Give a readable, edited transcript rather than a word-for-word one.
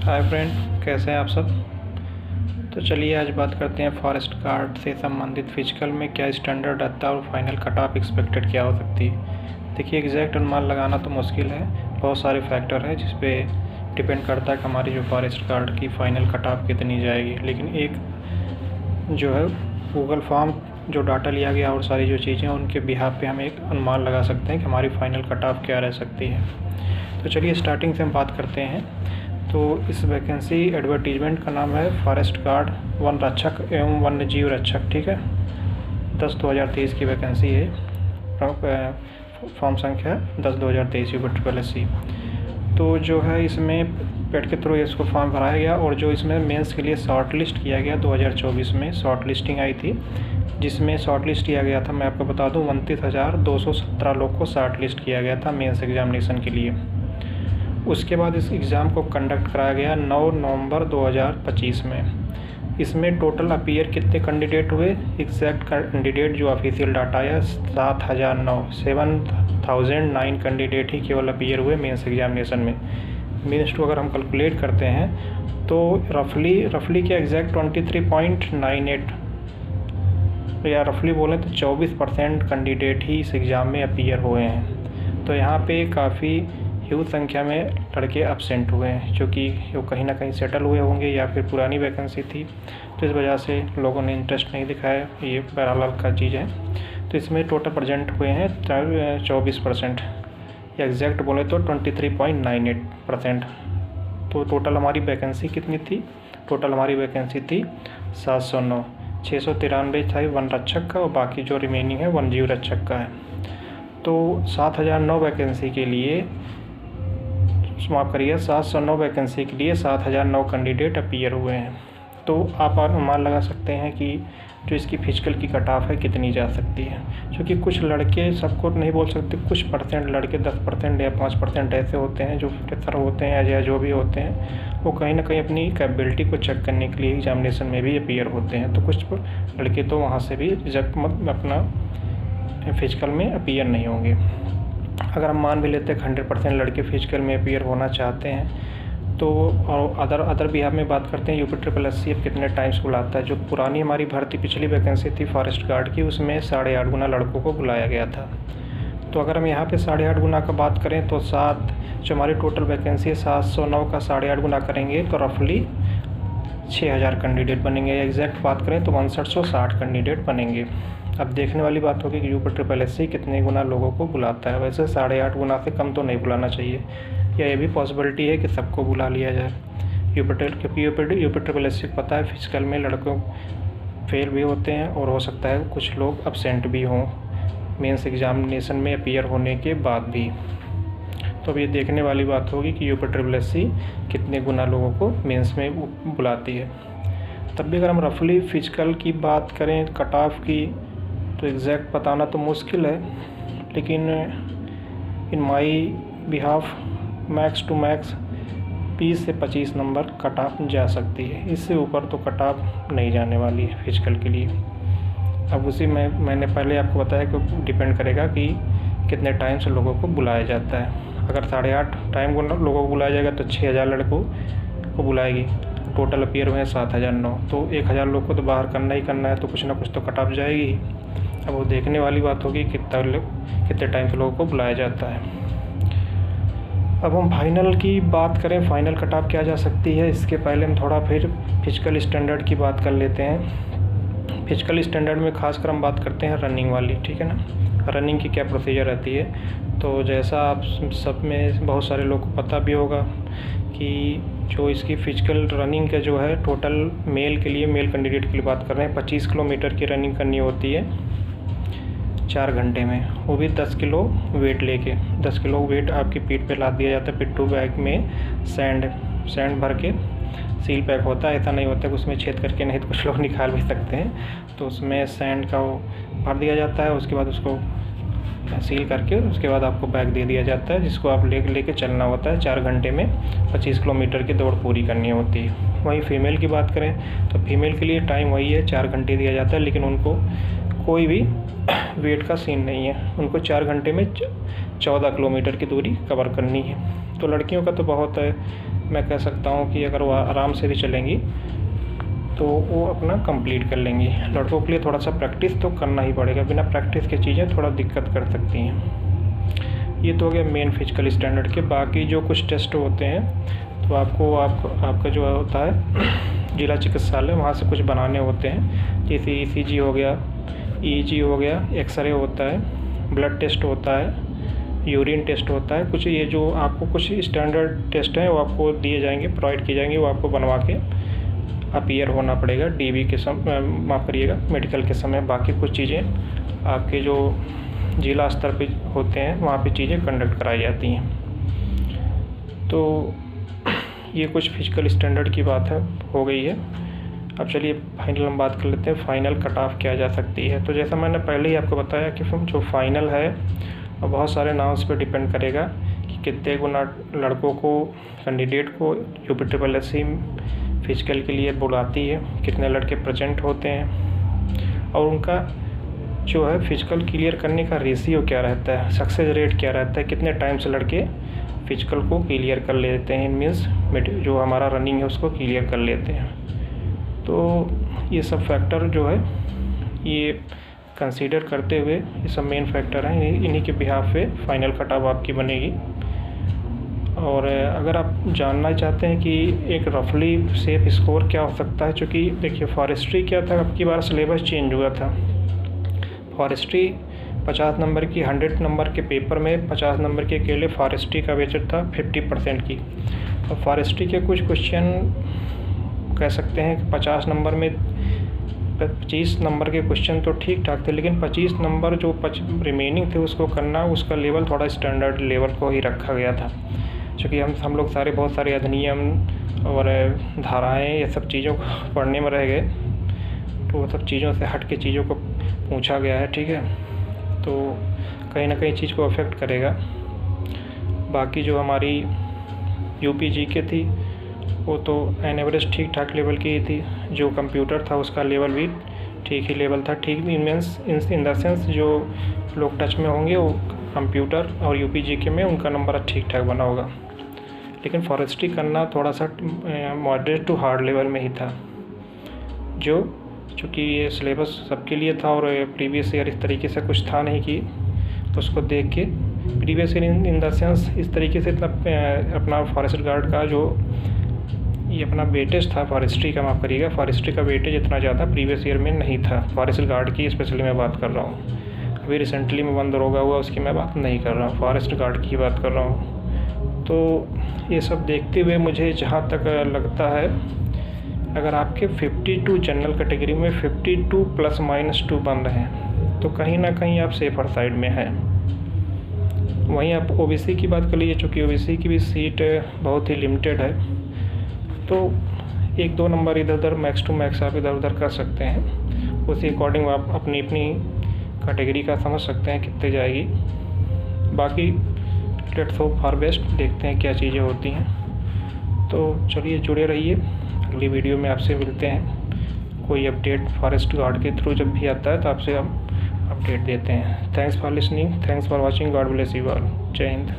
Hi friend, कैसे हैं आप सब। तो चलिए आज बात करते हैं फॉरेस्ट गार्ड से संबंधित फिजिकल में क्या स्टैंडर्ड रहता है और फाइनल कट ऑफ एक्सपेक्टेड क्या हो सकती है। देखिए, एग्जैक्ट अनुमान लगाना तो मुश्किल है, बहुत सारे फैक्टर हैं जिस पे डिपेंड करता है कि हमारी जो फॉरेस्ट गार्ड की फ़ाइनल कट ऑफ कितनी जाएगी। लेकिन एक जो है गूगल फॉर्म जो डाटा लिया गया और सारी जो चीज़ें उनके बिहाफ पे हम एक अनुमान लगा सकते हैं कि हमारी फ़ाइनल कट ऑफ क्या रह सकती है। तो चलिए स्टार्टिंग से हम बात करते हैं। तो इस वैकेंसी एडवर्टीजमेंट का नाम है फॉरेस्ट गार्ड वन रक्षक एवं वन्य जीव रक्षक, ठीक है। 10/2023 की वैकेंसी है। फॉर्म संख्या 10/2023 UPSSC। तो जो है इसमें पेड के थ्रू इसको फॉर्म भराया गया और जो इसमें मेंस के लिए शॉर्ट लिस्ट किया गया 2024 में शॉर्ट लिस्टिंग आई थी, जिसमें शॉर्ट लिस्ट किया गया था, मैं आपको बता दूं 29,217 लोग को शॉर्ट लिस्ट किया गया था मेंस एग्जामिनेशन के लिए। उसके बाद इस एग्ज़ाम को कंडक्ट कराया गया 9 नवंबर 2025 में। इसमें टोटल अपीयर कितने कैंडिडेट हुए, एग्जैक्ट कैंडिडेट जो ऑफिशियल डाटा आया 7,009 कैंडिडेट ही केवल अपीयर हुए मेंस एग्जामिनेशन में। मीन्स टू अगर हम कैलकुलेट करते हैं तो रफली क्या एग्जैक्ट 23.98 या रफली बोलें तो 24% कैंडिडेट ही इस एग्ज़ाम में अपीयर हुए हैं। तो यहाँ पे काफ़ी ह्यूज संख्या में लड़के एब्सेंट हुए हैं, जो कि वो कहीं ना कहीं सेटल हुए होंगे या फिर पुरानी वैकेंसी थी, तो इस वजह से लोगों ने इंटरेस्ट नहीं दिखाया। ये बहरहाल का चीज़ है। तो इसमें टोटल प्रेजेंट हुए हैं 24%, या एग्जैक्ट बोले तो 23.98%। तो टोटल हमारी वैकेंसी कितनी थी, टोटल हमारी वैकेंसी थी 709। 693 था वन रक्षक का और बाकी जो रिमेनिंग है वन जीव रक्षक का है। तो 7,009 वैकेंसी के लिए माफ़ करिए 709 वैकेंसी के लिए 7,009 कैंडिडेट अपीयर हुए हैं। तो आप अनुमान लगा सकते हैं कि जो इसकी फिजिकल की कट ऑफ है कितनी जा सकती है, क्योंकि कुछ लड़के सबको नहीं बोल सकते, कुछ परसेंट लड़के 10% या 5% ऐसे होते हैं जो फ्रेशर होते हैं या जो भी होते हैं, वो कहीं ना कहीं अपनी कैपेबिलिटी को चेक करने के लिए एग्जामिनेशन में भी अपीयर होते हैं। तो कुछ लड़के तो वहाँ से भी रिजेक्ट अपना फिजिकल में अपीयर नहीं होंगे। अगर हम मान भी लेते हैं 100% लड़के फिजिकल में अपीयर होना चाहते हैं, तो और अदर बिहार में बात करते हैं UPSSC अब कितने टाइम्स बुलाता है। जो पुरानी हमारी भर्ती पिछली वैकेंसी थी फॉरेस्ट गार्ड की, उसमें 8.5 गुना लड़कों को बुलाया गया था। तो अगर हम यहाँ पे 8.5 गुना का बात करें तो जो हमारी टोटल वैकेंसी है 709 का 8.5 गुना करेंगे तो रफली 6,000 कैंडिडेट बनेंगे। एग्जैक्ट बात करें तो 6160 कैंडिडेट बनेंगे। अब देखने वाली बात होगी कि UPSSC कितने गुना लोगों को बुलाता है। वैसे 8.5 गुना से कम तो नहीं बुलाना चाहिए, या ये भी पॉसिबिलिटी है कि सबको बुला लिया जाए। UPSSC को पता है फिजिकल में लड़कों फेल भी होते हैं और हो सकता है कुछ लोग अब्सेंट भी हों मेंस एग्जामिनेशन में अपीयर होने के बाद भी। तो अब ये देखने वाली बात होगी कि UPSSC कितने गुना लोगों को मेंस में बुलाती है। तब भी अगर हम रफली फिजिकल की बात करें कट ऑफ की, तो एग्जैक्ट बताना तो मुश्किल है, लेकिन in my behalf max to max 20 से 25 नंबर कट ऑफ जा सकती है। इससे ऊपर तो कट ऑफ नहीं जाने वाली है फिजिकल के लिए। अब उसी में मैंने पहले आपको बताया कि डिपेंड करेगा कि कितने टाइम से लोगों को बुलाया जाता है। अगर 8.5 टाइम को लोगों को बुलाया जाएगा तो 6,000 लड़कों को बुलाएगी। टोटल अपीयर हुए हैं 7,009, तो 1,000 लोग को तो बाहर करना ही करना है, तो कुछ ना कुछ तो कट ऑफ जाएगी ही। अब वो देखने वाली बात होगी कितने टाइम से लोगों को बुलाया जाता है। अब हम फाइनल की बात करें, फाइनल कट ऑफ क्या जा सकती है, इसके पहले हम थोड़ा फिर फिजिकल स्टैंडर्ड की बात कर लेते हैं। फिजिकल स्टैंडर्ड में खासकर हम बात करते हैं रनिंग वाली, ठीक है ना। रनिंग की क्या प्रोसीजर रहती है, तो जैसा आप सब में बहुत सारे लोग को पता भी होगा कि जो इसकी फिजिकल रनिंग का जो है टोटल मेल कैंडिडेट के लिए बात कर रहे हैं, 25 किलोमीटर की रनिंग करनी होती है 4 घंटे में, वो भी 10 किलो वेट लेके। 10 किलो वेट आपकी पीठ पे लाद दिया जाता है। पिट्ठू बैग में सैंड भर के सील पैक होता है। ऐसा नहीं होता कि उसमें छेद करके, नहीं तो कुछ लोग निकाल भी सकते हैं, तो उसमें सैंड का वो भर दिया जाता है। उसके बाद उसको सील करके उसके बाद आपको बैग दे दिया जाता है, जिसको आप लेके चलना होता है। 4 घंटे में 25 किलोमीटर की दौड़ पूरी करनी होती है। वहीं फीमेल की बात करें तो फीमेल के लिए टाइम वही है, 4 घंटे दिया जाता है, लेकिन उनको कोई भी वेट का सीन नहीं है। उनको 4 घंटे में 14 किलोमीटर की दूरी कवर करनी है। तो लड़कियों का तो बहुत मैं कह सकता हूँ कि अगर वो आराम से भी चलेंगी तो वो अपना कंप्लीट कर लेंगी। लड़कों के लिए थोड़ा सा प्रैक्टिस तो करना ही पड़ेगा, बिना प्रैक्टिस की चीज़ें थोड़ा दिक्कत कर सकती हैं। ये तो हो गया मेन फिजिकल स्टैंडर्ड के। बाकी जो कुछ टेस्ट होते हैं तो आपका जो होता है जिला चिकित्सालय, वहाँ से कुछ बनाने होते हैं, जैसे ECG हो गया, EEG हो गया, एक्सरे होता है, ब्लड टेस्ट होता है, यूरिन टेस्ट होता है। कुछ ये जो आपको कुछ स्टैंडर्ड टेस्ट हैं वो आपको दिए जाएंगे, प्रोवाइड किए जाएंगे, वो आपको बनवा के अपीयर होना पड़ेगा DB के समय, माफ़ करिएगा, मेडिकल के समय। बाकी कुछ चीज़ें आपके जो जिला स्तर पे होते हैं वहाँ पे चीज़ें कंडक्ट कराई जाती हैं। तो ये कुछ फिजिकल स्टैंडर्ड की बात हो गई है। अब चलिए फाइनल हम बात कर लेते हैं, फाइनल कट ऑफ क्या जा सकती है। तो जैसा मैंने पहले ही आपको बताया कि जो फाइनल है और बहुत सारे नाम्स पे डिपेंड करेगा कि कितने गुना लड़कों को, कैंडिडेट को UPSSC फिजिकल के लिए बुलाती है, कितने लड़के प्रेजेंट होते हैं, और उनका जो है फिजिकल क्लियर करने का रेशियो क्या रहता है, सक्सेस रेट क्या रहता है, कितने टाइम से लड़के फिजिकल को क्लियर कर लेते हैं, मीन्स जो हमारा रनिंग है उसको क्लियर कर लेते हैं। तो ये सब फैक्टर जो है ये कंसीडर करते हुए, ये सब मेन फैक्टर हैं, इन्हीं के बिहाफ पे फाइनल कट ऑफ आपकी बनेगी। और अगर आप जानना चाहते हैं कि एक रफली सेफ स्कोर क्या हो सकता है, चूँकि देखिए फॉरेस्ट्री क्या था, अब की बार सिलेबस चेंज हुआ था। फॉरेस्ट्री 50 नंबर की, 100 नंबर के पेपर में 50 नंबर के अकेले फॉरेस्ट्री का वेटेज था 50% की। और फॉरेस्ट्री के कुछ क्वेश्चन कह सकते हैं कि 50 नंबर में 25 नंबर के क्वेश्चन तो ठीक ठाक थे, लेकिन 25 नंबर जो रिमेनिंग थे उसको करना, उसका लेवल थोड़ा स्टैंडर्ड लेवल को ही रखा गया था। क्योंकि हम लोग बहुत सारे अधिनियम और धाराएं, ये सब चीज़ों को पढ़ने में रह गए, तो वो सब चीज़ों से हट के चीज़ों को पूछा गया है, ठीक है। तो कहीं ना कहीं चीज़ को अफेक्ट करेगा। बाकी जो हमारी UPGK थी वो तो एन एवरेज ठीक ठाक लेवल की ही थी। जो कंप्यूटर था उसका लेवल भी ठीक ही लेवल था, ठीक मीन्स इन द सेंस जो लोग टच में होंगे वो कंप्यूटर और UPGK में उनका नंबर ठीक ठाक बना होगा। लेकिन फॉरेस्ट्री करना थोड़ा सा मॉडरेट टू हार्ड लेवल में ही था, जो चूँकि ये सिलेबस सबके लिए था और प्रीवियस ईयर इस तरीके से कुछ था नहीं कि, तो उसको देख के previous year in the sense इस तरीके से इतना अपना फॉरेस्ट गार्ड का जो ये अपना वेटेज था फॉरेस्ट्री का, माफ़ करिएगा, फॉरेस्ट्री का वेटेज इतना ज़्यादा प्रीवियस ईयर में नहीं था। फॉरेस्ट गार्ड की स्पेशली मैं बात कर रहा हूँ। अभी रिसेंटली में 1 दरोगा हुआ उसकी मैं बात नहीं कर रहा हूँ, फॉरेस्ट गार्ड की बात कर रहा हूँ। तो ये सब देखते हुए मुझे जहाँ तक लगता है, अगर आपके 52 जनरल कैटेगरी में 52 ±2 बन रहे हैं तो कहीं ना कहीं आप सेफर साइड में हैं। वहीं आप OBC की बात कर लीजिए, चूँकि OBC की भी सीट बहुत ही लिमिटेड है, तो 1-2 नंबर इधर उधर मैक्स टू मैक्स आप इधर उधर कर सकते हैं। उसी अकॉर्डिंग आप अपनी कैटेगरी का समझ सकते हैं कितने जाएगी। बाकी लेट्स होप फॉर बेस्ट, देखते हैं क्या चीज़ें होती हैं। तो चलिए जुड़े रहिए, अगली वीडियो में आपसे मिलते हैं। कोई अपडेट फॉरेस्ट गार्ड के थ्रू जब भी आता है तो आपसे हम अपडेट देते हैं। Thanks for listening, thanks for watching, God bless you all. जय हिंद।